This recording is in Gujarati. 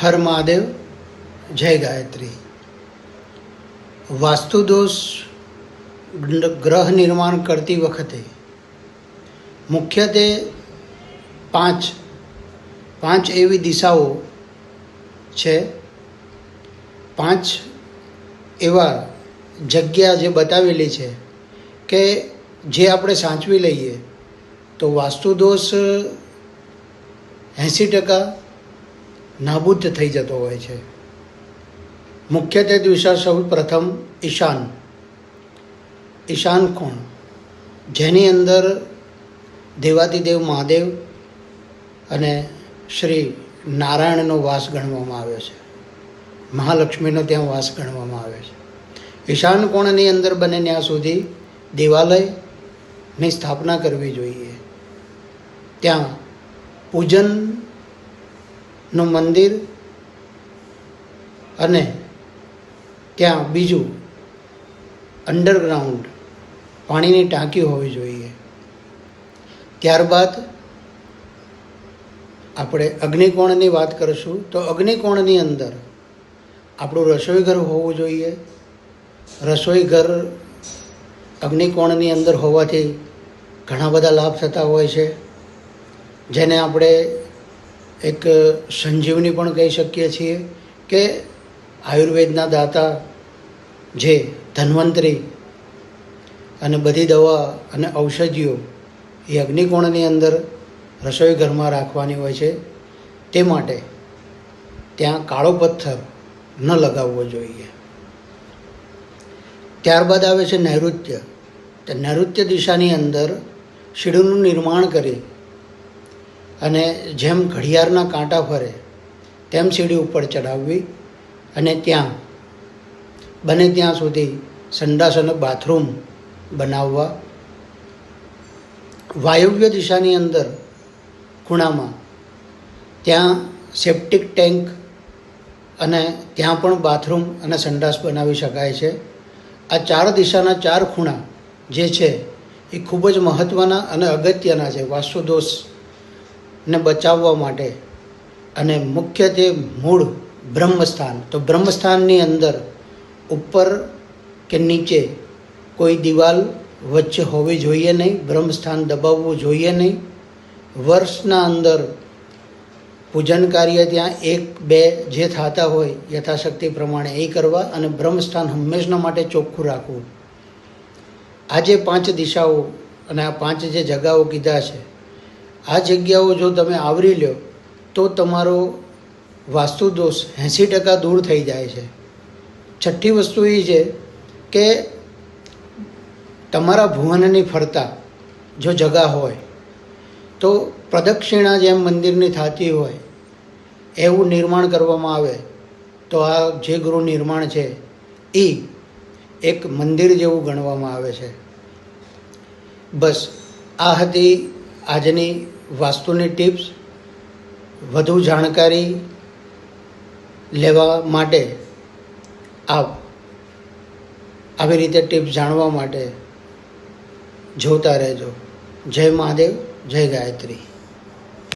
હર મહાદેવ, જય ગાયત્રી. વાસ્તુદોષ ગ્રહ નિર્માણ કરતી વખતે મુખ્યત્વે પાંચ એવી દિશાઓ છે, પાંચ એવા જગ્યા જે બતાવેલી છે કે જે આપણે સાચવી લઈએ તો વાસ્તુદોષ 80% નાબૂદ થઈ જતો હોય છે. મુખ્યત્વે દિશા સૌ પ્રથમ ઈશાન કોણ, જેની અંદર દેવાદિદેવ મહાદેવ અને શ્રી નારાયણનો વાસ ગણવામાં આવ્યો છે. મહાલક્ષ્મીનો ત્યાં વાસ ગણવામાં આવે છે. ઈશાન કોણની અંદર બને ત્યાં સુધી દેવાલયની સ્થાપના કરવી જોઈએ. ત્યાં પૂજનનું મંદિર અને ત્યાં બીજું અંડરગ્રાઉન્ડ પાણીની ટાંકી હોવી જોઈએ. ત્યારબાદ આપણે અગ્નિકોણની વાત કરીશું તો અગ્નિકોણની અંદર આપણું રસોઈ ઘર હોવું જોઈએ. રસોઈ ઘર અગ્નિકોણની અંદર હોવાથી ઘણા બધા લાભ થતા હોય છે, જેને આપણે એક સંજીવની પણ કહી શકીએ છીએ કે આયુર્વેદના દાતા જે ધન્વંતરી અને બધી દવા અને ઔષધિઓ એ અગ્નિકોણની અંદર રસોઈ ઘરમાં રાખવાની હોય છે. તે માટે ત્યાં કાળો પથ્થર ન લગાવવો જોઈએ. ત્યારબાદ આવે છે નૈઋત્ય. તો નૈઋત્ય દિશાની અંદર સીડીનું નિર્માણ કરી અને જેમ ઘડિયાળના કાંટા ફરે તેમ સીડી ઉપર ચડાવવી અને ત્યાં બને ત્યાં સુધી સંડાસ અને બાથરૂમ બનાવવા. વાયવ્ય દિશાની અંદર ખૂણામાં ત્યાં સેપ્ટિક ટેન્ક અને ત્યાં પણ બાથરૂમ અને સંડાસ બનાવી શકાય છે. આ ચાર દિશાના ચાર ખૂણા જે છે એ ખૂબ જ મહત્ત્વના અને અગત્યના છે વાસ્તુદોષને બચાવવા માટે. અને મુખ્યત્વે મૂળ બ્રહ્મસ્થાન, તો બ્રહ્મસ્થાનની અંદર ઉપર કે નીચે કોઈ દિવાલ વચ્ચે હોવી જોઈએ નહીં. બ્રહ્મસ્થાન દબાવવું જોઈએ નહીં. વર્ષના અંદર પૂજન કાર્ય ત્યાં 1-2 જે થતા હોય યથાશક્તિ પ્રમાણે એ કરવા અને બ્રહ્મસ્થાન હંમેશના માટે ચોખ્ખું રાખવું. આ જે 5 દિશાઓ અને આ 5 જે જગાઓ કીધા છે, આ જગ્યાઓ જો તમે આવરી લો તો તમારો વાસ્તુદોષ 80% દૂર થઈ જાય છે. છઠ્ઠી વસ્તુ એ છે કે તમારા ભુવનની ફરતા જો જગા હોય તો પ્રદક્ષિણા જેમ મંદિરની થતી હોય એવું નિર્માણ કરવામાં આવે તો આ જે ગૃહ નિર્માણ છે એ એક મંદિર જેવું ગણવામાં આવે છે. બસ આ હતી આજની વાસ્તુની ટિપ્સ. વધુ જાણકારી લેવા માટે આવી રીતે ટિપ્સ જાણવા માટે જોતા રહેજો. જય મહાદેવ, જય ગાયત્રી.